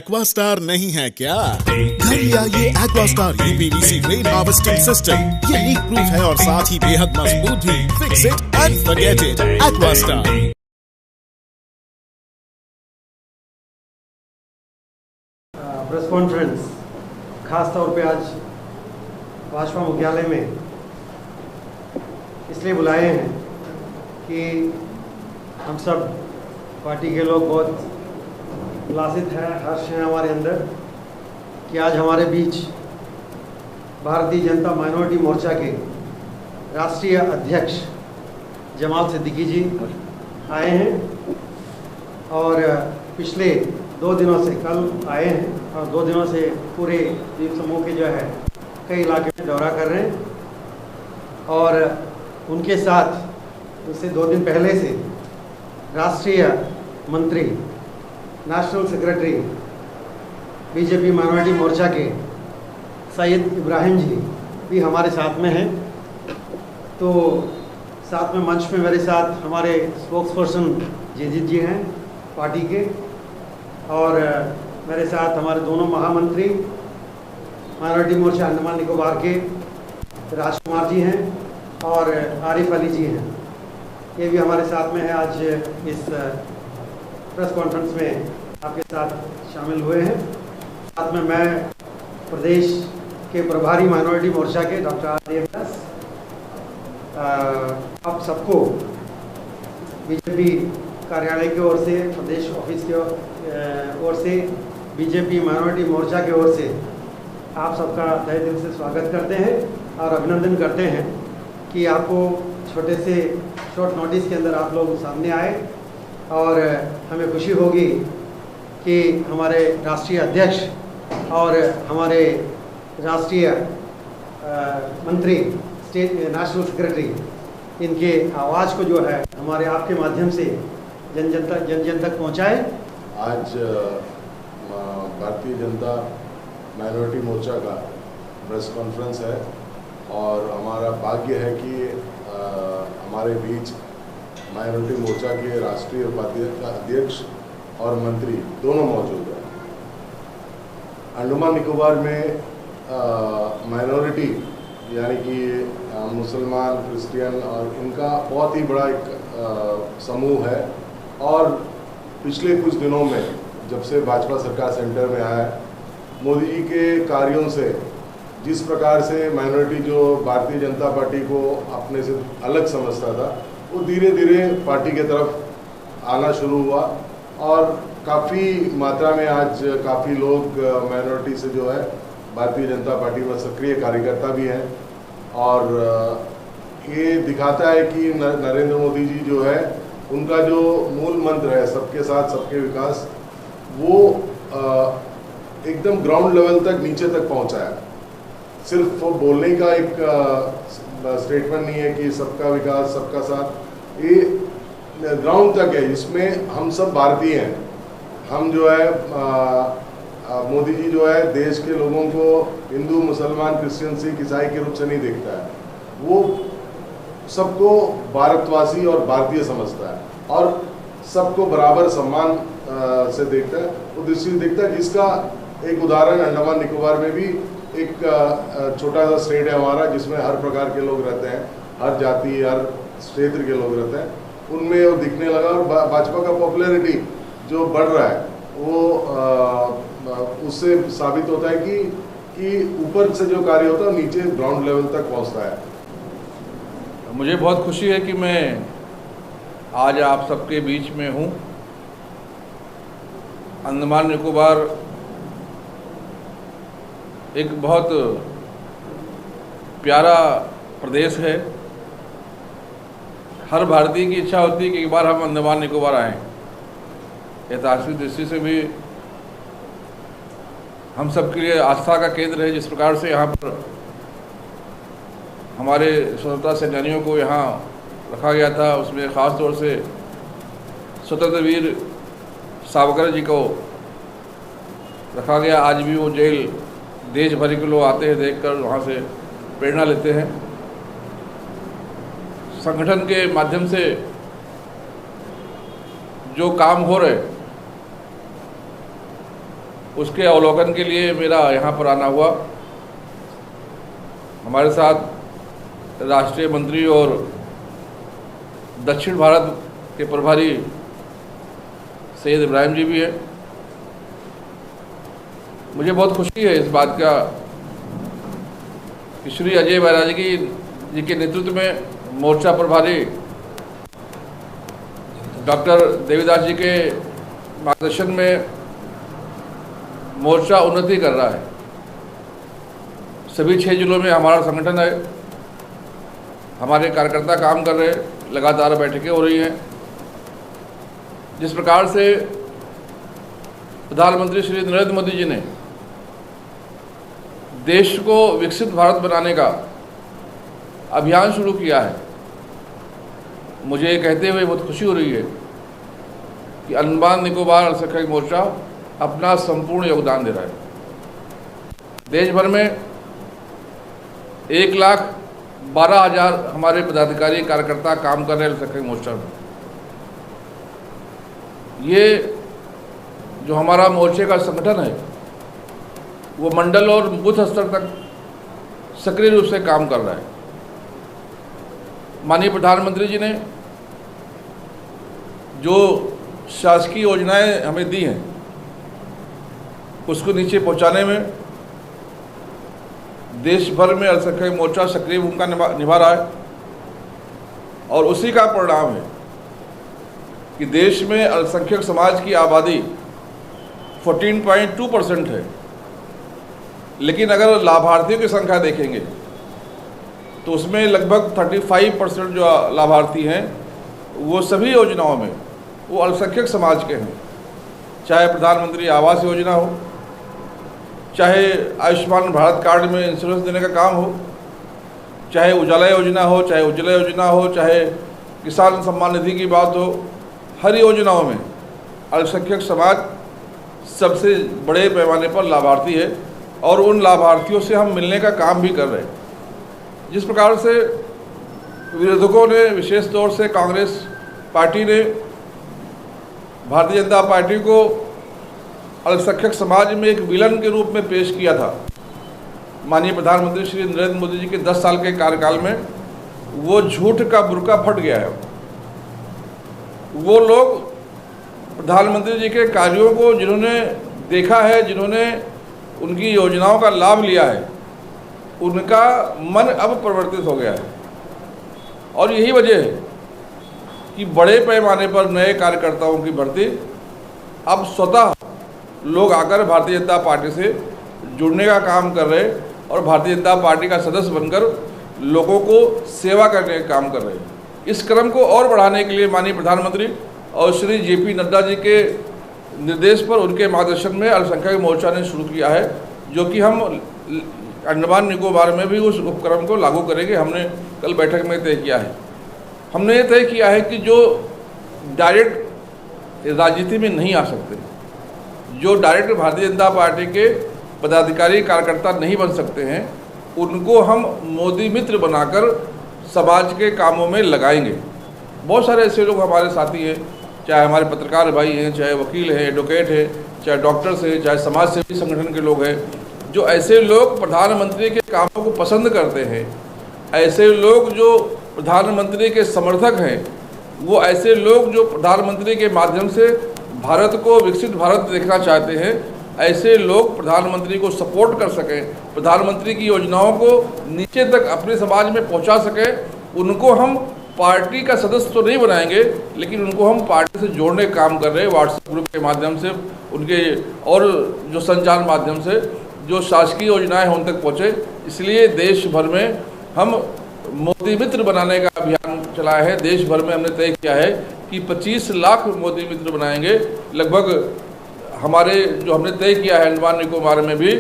Aquastar नहीं है क्या? घर ले आइए Aquastar UPVC rain harvesting system. ये लीक प्रूफ है और साथ ही बेहद मजबूत भी। Fix it and forget it. Aquastar. Press conference खास तौर पे आज भाजपा मुख्यालय में इसलिए बुलाए हैं कि हम सब पार्टी के लोग बहुत उल्लासित हैं, हर्ष हैं हमारे अंदर कि आज हमारे बीच भारतीय जनता माइनॉरिटी मोर्चा के राष्ट्रीय अध्यक्ष जमाल सिद्दीकी जी आए हैं और पिछले 2 दिनों से कल आए हैं और 2 दिनों से पूरे द्वीप समूह के जो है कई इलाके में दौरा कर रहे हैं और उनके साथ उससे 2 दिन पहले से राष्ट्रीय मंत्री नेशनल सेक्रेटरी बीजेपी माइनॉरिटी मोर्चा के सैयद इब्राहिम जी भी हमारे साथ में हैं। तो साथ में मंच में मेरे साथ हमारे स्पोक्स पर्सन जेजित जी हैं पार्टी के और मेरे साथ हमारे दोनों महामंत्री माइनॉरिटी मोर्चा अंडमान निकोबार के राजकुमार जी हैं और आरिफ अली जी हैं। ये भी हमारे साथ में है, आज इस प्रेस कॉन्फ्रेंस में आपके साथ शामिल हुए हैं। साथ में मैं प्रदेश के प्रभारी माइनॉरिटी मोर्चा के डॉक्टर आर देवदास आप सबको बीजेपी कार्यालय की ओर से, प्रदेश ऑफिस की ओर से, बीजेपी माइनॉरिटी मोर्चा की ओर से आप सबका तहे दिल से स्वागत करते हैं और अभिनंदन करते हैं कि आपको छोटे से शॉर्ट नोटिस के अंदर आप लोग सामने आए और हमें खुशी होगी कि हमारे राष्ट्रीय अध्यक्ष और हमारे राष्ट्रीय मंत्री स्टेट नेशनल सेक्रेटरी इनके आवाज़ को जो है हमारे आपके माध्यम से जन जन तक पहुंचाए। आज भारतीय जनता माइनॉरिटी मोर्चा का प्रेस कॉन्फ्रेंस है और हमारा भाग्य है कि हमारे बीच माइनॉरिटी मोर्चा के राष्ट्रीय उपाध्यक्ष अध्यक्ष और मंत्री दोनों मौजूद हैं। अंडमान निकोबार में माइनॉरिटी यानी कि मुसलमान, क्रिश्चियन और इनका बहुत ही बड़ा एक समूह है और पिछले कुछ दिनों में जब से भाजपा सरकार सेंटर में आया है, मोदी जी के कार्यों से जिस प्रकार से माइनॉरिटी जो भारतीय जनता पार्टी को अपने से अलग समझता था वो धीरे धीरे पार्टी के तरफ आना शुरू हुआ और काफ़ी मात्रा में आज काफ़ी लोग माइनॉरिटी से जो है भारतीय जनता पार्टी में सक्रिय कार्यकर्ता भी हैं और ये दिखाता है कि नरेंद्र मोदी जी जो है उनका जो मूल मंत्र है सबके साथ सबके विकास, वो एकदम ग्राउंड लेवल तक नीचे तक पहुंचा है। सिर्फ वो बोलने का एक स्टेटमेंट नहीं है कि सबका विकास सबका साथ, ये ग्राउंड तक है। इसमें हम सब भारतीय हैं। हम जो है मोदी जी जो है देश के लोगों को हिंदू, मुसलमान, क्रिश्चियन, सिख, ईसाई के रूप से नहीं देखता है, वो सबको भारतवासी और भारतीय समझता है और सबको बराबर सम्मान से देखता है, वो दृष्टि देखता है। जिसका एक उदाहरण अंडमान निकोबार में भी एक छोटा सा स्टेट है हमारा जिसमें हर प्रकार के लोग रहते हैं, हर जाति, हर क्षेत्र के लोग रहते हैं, उनमें वो दिखने लगा और भाजपा का पॉपुलैरिटी जो बढ़ रहा है वो उससे साबित होता है कि ऊपर से जो कार्य होता है नीचे ग्राउंड लेवल तक पहुंचता है। मुझे बहुत खुशी है कि मैं आज आप सबके बीच में हूँ। अंडमान निकोबार एक बहुत प्यारा प्रदेश है। हर भारतीय की इच्छा होती है कि एक बार हम अंडमान निकोबार आएँ। ऐतिहासिक दृष्टि से भी हम सबके लिए आस्था का केंद्र है। जिस प्रकार से यहाँ पर हमारे स्वतंत्रता सेनानियों को यहाँ रखा गया था, उसमें ख़ास तौर से स्वतंत्र वीर सावरकर जी को रखा गया। आज भी वो जेल देश भर के लोग आते हैं, देखकर वहाँ से प्रेरणा लेते हैं। संगठन के माध्यम से जो काम हो रहे उसके अवलोकन के लिए मेरा यहाँ पर आना हुआ। हमारे साथ राष्ट्रीय मंत्री और दक्षिण भारत के प्रभारी सैयद इब्राहिम जी भी हैं। मुझे बहुत खुशी है इस बात का कि श्री अजय बैरागी जी के नेतृत्व में मोर्चा प्रभारी डॉक्टर देवीदास जी के मार्गदर्शन में मोर्चा उन्नति कर रहा है। सभी 6 जिलों में हमारा संगठन है, हमारे कार्यकर्ता काम कर रहे हैं, लगातार बैठकें हो रही हैं। जिस प्रकार से प्रधानमंत्री श्री नरेंद्र मोदी जी ने देश को विकसित भारत बनाने का अभियान शुरू किया है, मुझे ये कहते हुए बहुत खुशी हो रही है कि अंडमान निकोबार अल्पसंख्यक मोर्चा अपना संपूर्ण योगदान दे रहा है। देश भर में 1,12,000 हमारे पदाधिकारी कार्यकर्ता काम कर रहे हैं अल्पसंख्यक मोर्चा में। ये जो हमारा मोर्चे का संगठन है वो मंडल और बूथ स्तर तक सक्रिय रूप से काम कर रहा है। माननीय प्रधानमंत्री जी ने जो शासकीय योजनाएं हमें दी हैं उसको नीचे पहुंचाने में देश भर में अल्पसंख्यक मोर्चा सक्रिय भूमिका निभा रहा है और उसी का परिणाम है कि देश में अल्पसंख्यक समाज की आबादी 14.2% है, लेकिन अगर लाभार्थियों की संख्या देखेंगे तो उसमें लगभग 35% जो लाभार्थी हैं वो सभी योजनाओं में वो अल्पसंख्यक समाज के हैं। चाहे प्रधानमंत्री आवास योजना हो, चाहे आयुष्मान भारत कार्ड में इंश्योरेंस देने का काम हो, चाहे उजाला योजना हो, चाहे उज्ज्वला योजना हो, चाहे किसान सम्मान निधि की बात हो, हर योजनाओं में अल्पसंख्यक समाज सबसे बड़े पैमाने पर लाभार्थी है और उन लाभार्थियों से हम मिलने का काम भी कर रहे हैं। जिस प्रकार से विरोधकों ने, विशेष तौर से कांग्रेस पार्टी ने भारतीय जनता पार्टी को अल्पसंख्यक समाज में एक विलन के रूप में पेश किया था, माननीय प्रधानमंत्री श्री नरेंद्र मोदी जी के 10 साल के कार्यकाल में वो झूठ का बुर्का फट गया है। वो लोग प्रधानमंत्री जी के कार्यों को जिन्होंने देखा है, जिन्होंने उनकी योजनाओं का लाभ लिया है, उनका मन अब परिवर्तित हो गया है और यही वजह है कि बड़े पैमाने पर नए कार्यकर्ताओं की भर्ती अब स्वतः लोग आकर भारतीय जनता पार्टी से जुड़ने का काम कर रहे हैं और भारतीय जनता पार्टी का सदस्य बनकर लोगों को सेवा करने का काम कर रहे हैं। इस क्रम को और बढ़ाने के लिए माननीय प्रधानमंत्री और श्री JP नड्डा जी के निर्देश पर, उनके मार्गदर्शन में अल्पसंख्यक मोर्चा ने शुरू किया है, जो कि हम अंडमान निकोबार में भी उस उपक्रम को लागू करेंगे। हमने कल बैठक में तय किया है। हमने ये तय किया है कि जो डायरेक्ट राजनीति में नहीं आ सकते, जो डायरेक्ट भारतीय जनता पार्टी के पदाधिकारी कार्यकर्ता नहीं बन सकते हैं, उनको हम मोदी मित्र बनाकर समाज के कामों में लगाएंगे। बहुत सारे ऐसे लोग हमारे साथी हैं, चाहे हमारे पत्रकार भाई हैं, चाहे वकील हैं, एडवोकेट हैं, चाहे डॉक्टर्स हैं, चाहे समाज सेवी संगठन के लोग हैं, जो ऐसे लोग प्रधानमंत्री के कामों को पसंद करते हैं, ऐसे लोग जो प्रधानमंत्री के समर्थक हैं, वो ऐसे लोग जो प्रधानमंत्री के माध्यम से भारत को विकसित भारत देखना चाहते हैं, ऐसे लोग प्रधानमंत्री को सपोर्ट कर सकें, प्रधानमंत्री की योजनाओं को नीचे तक अपने समाज में पहुंचा सकें, उनको हम पार्टी का सदस्य तो नहीं बनाएंगे, लेकिन उनको हम पार्टी से जोड़ने का काम कर रहे हैं। व्हाट्सएप ग्रुप के माध्यम से, उनके और जो संचार माध्यम से जो शासकीय योजनाएं हैं उन तक पहुँचे। इसलिए देश भर में हम मोदी मित्र बनाने का अभियान चलाया है। देश भर में हमने तय किया है कि 25 लाख मोदी मित्र बनाएंगे। लगभग हमारे जो हमने तय किया है अंडमान निकोबार में भी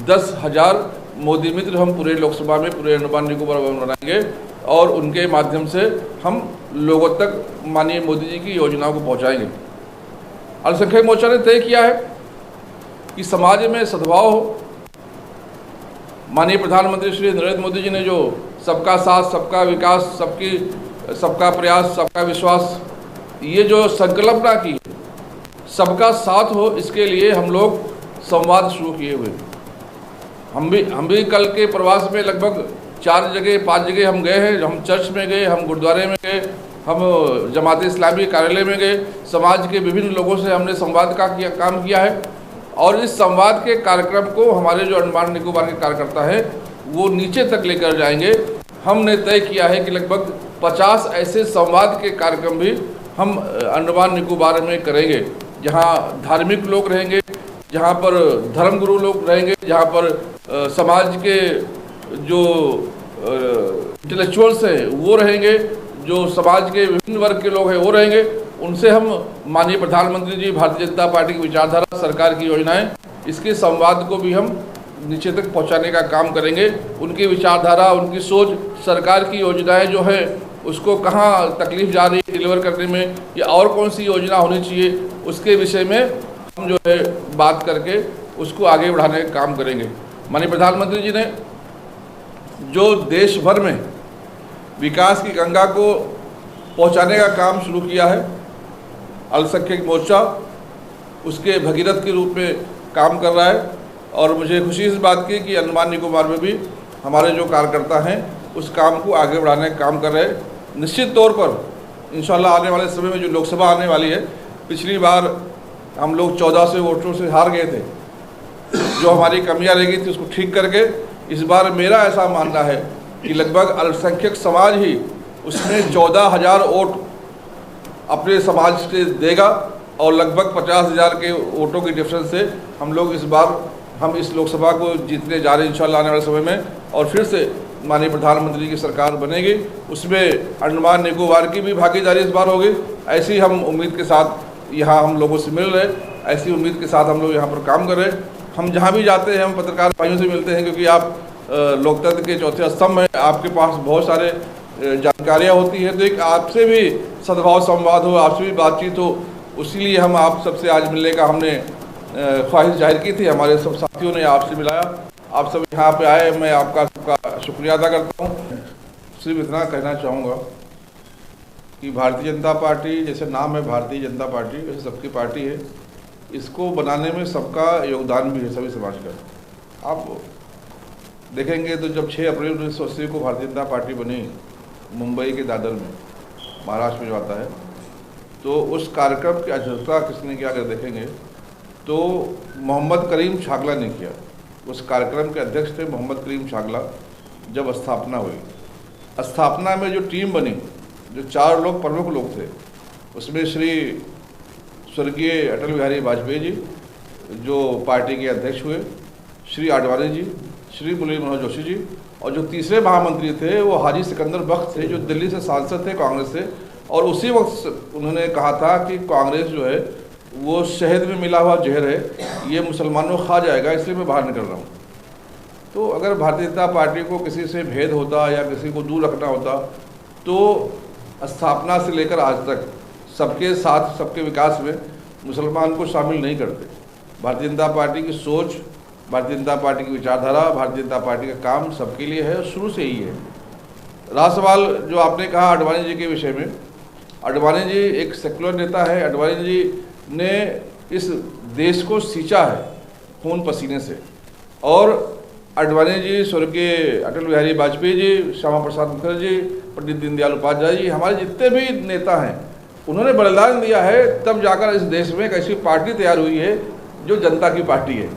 10,000 मोदी मित्र हम पूरे लोकसभा में, पूरे अंडमान निकोबार में बनाएंगे और उनके माध्यम से हम लोगों तक माननीय मोदी जी की योजनाओं को पहुंचाएंगे। अल्पसंख्यक मोर्चा ने तय किया है कि समाज में सद्भाव हो। माननीय प्रधानमंत्री श्री नरेंद्र मोदी जी ने जो सबका साथ, सबका विकास, सबका प्रयास, सबका विश्वास, ये जो संकल्पना की, सबका साथ हो, इसके लिए हम लोग संवाद शुरू किए हुए। हम भी कल के प्रवास में लगभग 4 जगह 5 जगह हम गए हैं। हम चर्च में गए, हम गुरुद्वारे में गए, हम जमात इस्लामी कार्यालय में गए, समाज के विभिन्न लोगों से हमने संवाद का काम किया है। और इस संवाद के कार्यक्रम को हमारे जो अंडमान निकोबार के कार्यकर्ता हैं वो नीचे तक लेकर जाएंगे। हमने तय किया है कि लगभग 50 ऐसे संवाद के कार्यक्रम भी हम अंडमान निकोबार में करेंगे, जहां धार्मिक लोग रहेंगे, जहां पर धर्मगुरु लोग रहेंगे, जहां पर समाज के जो इंटेलेक्चुअल्स हैं वो रहेंगे, जो समाज के विभिन्न वर्ग के लोग हैं वो रहेंगे। उनसे हम माननीय प्रधानमंत्री जी, भारतीय जनता पार्टी की विचारधारा, सरकार की योजनाएं, इसके संवाद को भी हम नीचे तक पहुंचाने का काम करेंगे। उनकी विचारधारा, उनकी सोच, सरकार की योजनाएं जो है उसको कहाँ तकलीफ जा रही है डिलीवर करने में, या और कौन सी योजना होनी चाहिए, उसके विषय में हम जो है बात करके उसको आगे बढ़ाने का काम करेंगे। माननीय प्रधानमंत्री जी ने जो देश भर में विकास की गंगा को पहुंचाने का काम शुरू किया है, अल्पसंख्यक मोर्चा उसके भगीरथ के रूप में काम कर रहा है। और मुझे खुशी इस बात की कि अंडमान निकोबार में भी हमारे जो कार्यकर्ता हैं उस काम को आगे बढ़ाने का काम कर रहे हैं। निश्चित तौर पर इंशाल्लाह आने वाले समय में जो लोकसभा आने वाली है, पिछली बार हम लोग 14 से वोटों से हार गए थे, जो हमारी कमियां रह गई थी उसको ठीक करके इस बार मेरा ऐसा मानना है कि लगभग अल्पसंख्यक समाज ही उसमें 14,000 वोट अपने समाज से देगा और लगभग 50,000 के वोटों की डिफरेंस से हम इस लोकसभा को जीतने जा रहे हैं इंशाल्लाह आने वाले समय में। और फिर से माननीय प्रधानमंत्री की सरकार बनेगी, उसमें अंडमान निकोबार की भी भागीदारी इस बार होगी। ऐसी हम उम्मीद के साथ यहाँ हम लोगों से मिल रहे, ऐसी उम्मीद के साथ हम लोग यहाँ पर काम कर रहे हैं। हम जहाँ भी जाते हैं हम पत्रकार भाइयों से मिलते हैं, क्योंकि आप लोकतंत्र के चौथे स्तंभ हैं, आपके पास बहुत सारे जानकारियाँ होती हैं, तो एक आपसे भी सद्भाव संवाद हो, आपसे भी बातचीत हो, उसीलिए हम आप सबसे आज मिलने का हमने ख्वाहिश जाहिर की थी। हमारे सब साथियों ने आपसे मिलाया, आप सब यहाँ पे आए, मैं आपका सबका शुक्रिया अदा करता हूँ। सिर्फ इतना कहना चाहूँगा कि भारतीय जनता पार्टी, जैसे नाम है भारतीय जनता पार्टी, वैसे सबकी पार्टी है, इसको बनाने में सबका योगदान भी है, सभी समाज का। आप देखेंगे तो जब 6 अप्रैल 1980 को भारतीय जनता पार्टी बनी मुंबई के दादर में, महाराष्ट्र में जो आता है, तो उस कार्यक्रम की अध्यक्षता किसने किया अगर देखेंगे तो मोहम्मद करीम छागला ने किया। उस कार्यक्रम के अध्यक्ष थे मोहम्मद करीम छागला। जब स्थापना हुई, स्थापना में जो टीम बनी, जो 4 लोग प्रमुख लोग थे, उसमें श्री स्वर्गीय अटल बिहारी वाजपेयी जी जो पार्टी के अध्यक्ष हुए, श्री आडवाणी जी, श्री मुरली मनोहर जोशी जी, और जो तीसरे महामंत्री थे वो हाजी सिकंदर बख्त थे, जो दिल्ली से सांसद थे कांग्रेस से। और उसी वक्त उन्होंने कहा था कि कांग्रेस जो है वो शहद में मिला हुआ जहर है, ये मुसलमानों को खा जाएगा, इसलिए मैं बाहर निकल रहा हूँ। तो अगर भारतीय जनता पार्टी को किसी से भेद होता या किसी को दूर रखना होता तो स्थापना से लेकर आज तक सबके साथ, सबके विकास में मुसलमान को शामिल नहीं करते। भारतीय जनता पार्टी की सोच, भारतीय जनता पार्टी की विचारधारा, भारतीय जनता पार्टी का काम सबके लिए है और शुरू से ही है। रहा सवाल जो आपने कहा आडवाणी जी के विषय में, आडवाणी जी एक सेकुलर नेता है। आडवाणी जी ने इस देश को सींचा है खून पसीने से, और आडवाणी जी, स्वर्गीय अटल बिहारी वाजपेयी जी, श्यामा प्रसाद मुखर्जी, पंडित दीनदयाल उपाध्याय जी, हमारे जितने भी नेता हैं, उन्होंने बलिदान दिया है, तब जाकर इस देश में एक ऐसी पार्टी तैयार हुई है जो जनता की पार्टी है।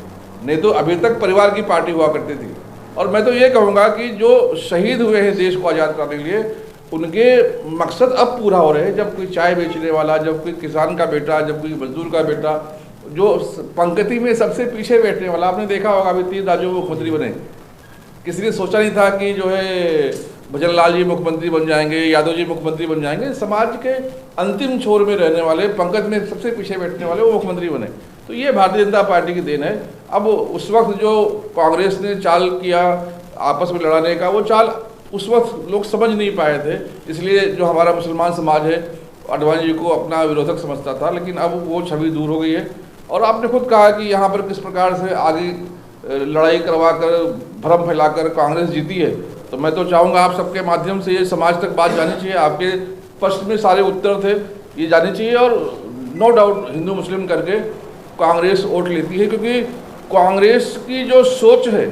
नहीं तो अभी तक परिवार की पार्टी हुआ करती थी। और मैं तो ये कहूँगा कि जो शहीद हुए हैं देश को आज़ाद कराने के लिए, उनके मकसद अब पूरा हो रहे हैं। जब कोई चाय बेचने वाला, जब कोई किसान का बेटा, जब कोई मजदूर का बेटा, जो पंक्ति में सबसे पीछे बैठने वाला, आपने देखा होगा अभी 3 राज्यों में मुख्यमंत्री बने, किसी ने सोचा नहीं था कि जो है भजन लाल जी मुख्यमंत्री बन जाएंगे, यादव जी मुख्यमंत्री बन जाएंगे। समाज के अंतिम छोर में रहने वाले, पंक्ति में सबसे पीछे बैठने वाले वो मुख्यमंत्री बने। तो ये भारतीय जनता पार्टी की देन है। अब उस वक्त जो कांग्रेस ने चाल किया आपस में लड़ाने का, वो चाल उस वक्त लोग समझ नहीं पाए थे, इसलिए जो हमारा मुसलमान समाज है आडवाणी जी को अपना विरोधक समझता था। लेकिन अब वो छवि दूर हो गई है। और आपने खुद कहा कि यहाँ पर किस प्रकार से आगे लड़ाई करवा कर, भ्रम फैलाकर कांग्रेस जीती है। तो मैं तो चाहूँगा आप सबके माध्यम से ये समाज तक बात जानी चाहिए। आपके प्रश्न में सारे उत्तर थे, ये जानी चाहिए। और नो डाउट हिंदू मुस्लिम करके कांग्रेस वोट लेती है, क्योंकि कांग्रेस की जो सोच है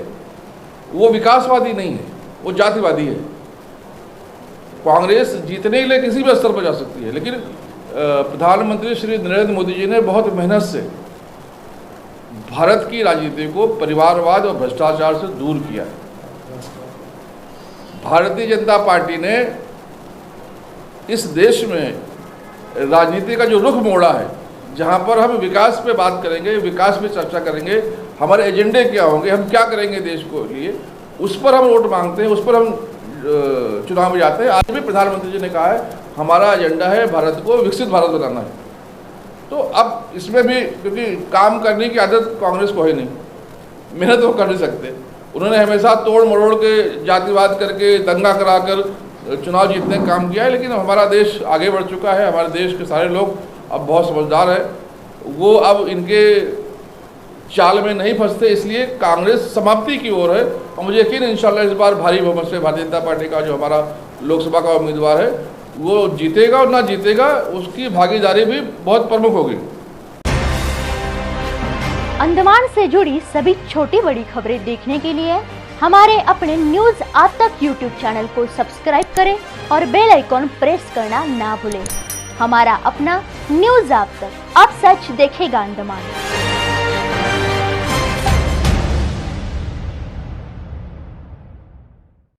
वो विकासवादी नहीं है, वो जातिवादी है। कांग्रेस जीतने के लिए किसी भी स्तर पर जा सकती है, लेकिन प्रधानमंत्री श्री नरेंद्र मोदी जी ने बहुत मेहनत से भारत की राजनीति को परिवारवाद और भ्रष्टाचार से दूर किया है। भारतीय जनता पार्टी ने इस देश में राजनीति का जो रुख मोड़ा है, जहां पर हम विकास पे बात करेंगे, विकास पे चर्चा करेंगे, हमारे एजेंडे क्या होंगे, हम क्या करेंगे देश को लिए, उस पर हम वोट मांगते हैं, उस पर हम चुनाव में जाते हैं। आज भी प्रधानमंत्री जी ने कहा है हमारा एजेंडा है भारत को विकसित भारत बनाना है। तो अब इसमें भी क्योंकि काम करने की आदत कांग्रेस को है नहीं, मेहनत वो कर नहीं सकते। उन्होंने हमेशा तोड़ मरोड़ के जातिवाद करके दंगा कराकर चुनाव जीतने का काम किया है, लेकिन हमारा देश आगे बढ़ चुका है। हमारे देश के सारे लोग अब बहुत समझदार है, वो अब इनके चाल में नहीं फंसते, इसलिए कांग्रेस समाप्ति की ओर है। और मुझे यकीन है इंशाल्लाह इस बार भारी बहुमत से भारतीय जनता पार्टी का जो हमारा लोकसभा का उम्मीदवार है वो जीतेगा, और ना जीतेगा उसकी भागीदारी भी बहुत प्रमुख होगी। अंडमान से जुड़ी सभी छोटी बड़ी खबरें देखने के लिए हमारे अपने न्यूज आज तक यूट्यूब चैनल को सब्सक्राइब करें और बेल आइकॉन प्रेस करना ना भूलें। हमारा अपना न्यूज आज तक, अब सच देखेगा अंडमान।